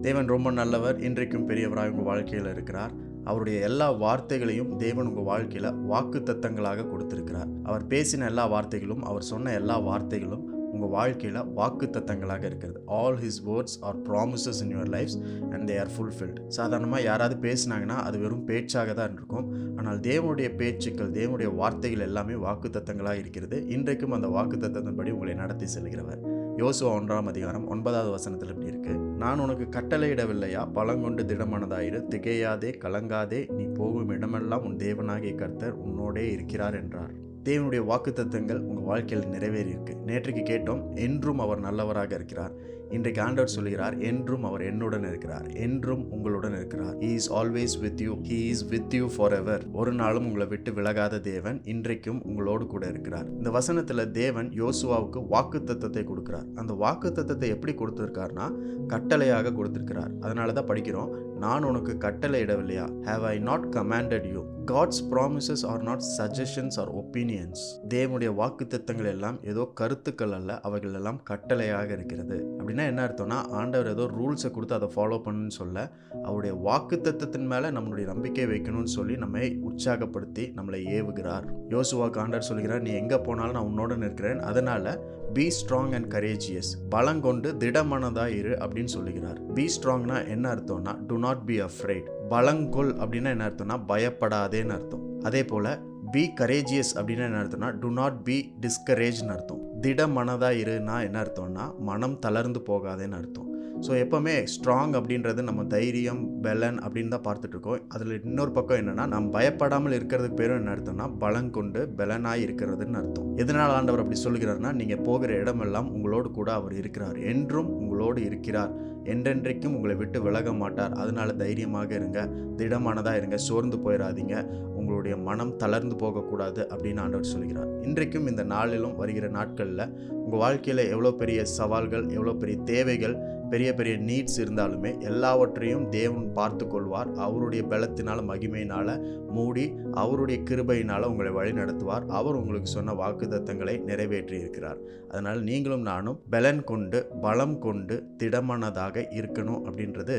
தேவன் ரொம்ப நல்லவர். இன்றைக்கும் பெரியவராக உங்கள் வாழ்க்கையில் இருக்கிறார். அவருடைய எல்லா வார்த்தைகளையும் தேவன் உங்கள் வாழ்க்கையில் வாக்குத்தத்தங்களாக கொடுத்திருக்கிறார். அவர் பேசின எல்லா வார்த்தைகளும், அவர் சொன்ன எல்லா வார்த்தைகளும் உங்கள் வாழ்க்கையில் வாக்குத்தத்தங்களாக இருக்கிறது. All his words are promises in your lifes and they are fulfilled. சாதாரணமாக யாராவது பேசினாங்கன்னா அது வெறும் பேச்சாக தான் இருக்கும். ஆனால் தேவனுடைய பேச்சுக்கள், தேவனுடைய வார்த்தைகள் எல்லாமே வாக்குத்தத்தங்களாக இருக்கிறது. இன்றைக்கும் அந்த வாக்குத்தத்தத்தின்படி உங்களை நடத்தி செல்கிறவர். யோசுவா 1:9 இப்படி இருக்கு: நான் உனக்கு கட்டளையிடவில்லையா? பலங்கொண்டு திடமனதாயிரு, திகையாதே, கலங்காதே, நீ போகும் இடமெல்லாம் உன் தேவனாகிய கர்த்தர் உன்னோடே இருக்கிறார் என்றார். தேவனுடைய வாக்குத்தத்தங்கள் உங்கள் வாழ்க்கையில் நிறைவேறி இருக்கு. நேற்றைக்கு கேட்டோம், என்றும் அவர் நல்லவராக இருக்கிறார். இன்றைக்கு ஆண்டவர் சொல்கிறார், என்றும் அவர் என்னுடன் இருக்கிறார், என்றும் உங்களுடன் இருக்கிறார். He is always with you. He is with you forever. ஒரு நாளும் உங்களை விட்டு விலகாத தேவன் இன்றைக்கும் உங்களோடு கூட இருக்கிறார். இந்த வசனத்துல தேவன் யோசுவாவுக்கு வாக்குத்தத்தத்தை கொடுக்கிறார். அந்த வாக்குத்தத்தத்தை எப்படி கொடுத்திருக்காருன்னா கட்டளையாக கொடுத்திருக்கிறார். அதனால தான் படிக்கிறோம், நான் உனக்கு கட்டளையிடவில்லையா? Have I not commanded you? God's promises are not suggestions or opinions. தேவனுடைய வாக்குத்தத்தங்கள் எல்லாம் ஏதோ கருத்துக்கள் அல்ல, அவைகள் எல்லாம் கட்டளையாக இருக்கிறது. அப்படின்னா என்ன அர்த்தம்னா, ஆண்டவர் ஏதோ ரூல்ஸை கொடுத்து அதை ஃபாலோ பண்ணணும்னு சொல்ல, அவருடைய வாக்குத்தத்தத்தின் மேலே நம்மளுடைய நம்பிக்கை வைக்கணும்னு சொல்லி நம்மை உற்சாகப்படுத்தி நம்மளை ஏவுகிறார். யோசுவாக்கு ஆண்டவர் சொல்கிறார், நீ எங்கே போனாலும் நான் உன்னோட இருக்கிறேன், அதனால பி ஸ்ட்ராங் அண்ட் கரேஜியஸ், பலங்கொண்டு திடமனதா இரு அப்படின்னு சொல்லுகிறார். பி ஸ்ட்ராங்னா என்ன அர்த்தம்னா, டு நாட் பி அஃப்ரைட். பலங்கொள் அப்படின்னா என்ன அர்த்தம்னா, பயப்படாதேன்னு அர்த்தம். அதே போல பி கரேஜியஸ் அப்படின்னா என்ன அர்த்தம்னா, டு நாட் பி டிஸ்கரேஜ்னு அர்த்தம். திடமனதா இருன்னா என்ன அர்த்தம்னா, மனம் தளர்ந்து போகாதேன்னு அர்த்தம். ஸோ எப்போவுமே ஸ்ட்ராங் அப்படின்றது நம்ம தைரியம், பலன் அப்படின்னு தான் பார்த்துட்ருக்கோம். அதில் இன்னொரு பக்கம் என்னென்னா, நம்ம பயப்படாமல் இருக்கிறதுக்கு பேரும் என்ன அர்த்தம்னா, பலங்கொண்டு பலனாய் இருக்கிறதுன்னு அர்த்தம். எதனால் ஆண்டவர் அப்படி சொல்லுகிறார்னா, நீங்கள் போகிற இடமெல்லாம் உங்களோடு கூட அவர் இருக்கிறார், என்றும் உங்களோடு இருக்கிறார், என்றென்றைக்கும் உங்களை விட்டு விலக மாட்டார். அதனால தைரியமாக இருங்க, திடமானதாக இருங்க, சோர்ந்து போயிடாதீங்க, உங்களுடைய மனம் தளர்ந்து போகக்கூடாது அப்படின்னு ஆண்டவர் சொல்கிறார். இன்றைக்கும் இந்த நாளிலும் வருகிற நாட்களில் உங்கள் வாழ்க்கையில் எவ்வளோ பெரிய சவால்கள், எவ்வளோ பெரிய தேவைகள், பெரிய பெரிய நீட்ஸ் இருந்தாலுமே எல்லாவற்றையும் தேவன் பார்த்து கொள்வார். அவருடைய பலத்தினால், மகிமையினால் மூடி, அவருடைய கிருபையினால் உங்களை வழி நடத்துவார். அவர் உங்களுக்கு சொன்ன வாக்குத்தத்தங்களை நிறைவேற்றி இருக்கிறார். அதனால் நீங்களும் நானும் பலன் கொண்டு, பலம் கொண்டு, திடமானதாக இருக்கணும் அப்படின்றது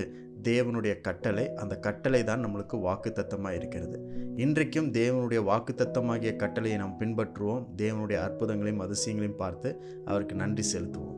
தேவனுடைய கட்டளை. அந்த கட்டளை தான் நம்மளுக்கு வாக்குத்தத்தமாக இருக்கிறது. இன்றைக்கும் தேவனுடைய வாக்குத்தத்தமாகிய கட்டளையை நாம் பின்பற்றுவோம். தேவனுடைய அற்புதங்களையும் அதிசயங்களையும் பார்த்து அவருக்கு நன்றி செலுத்துவோம்.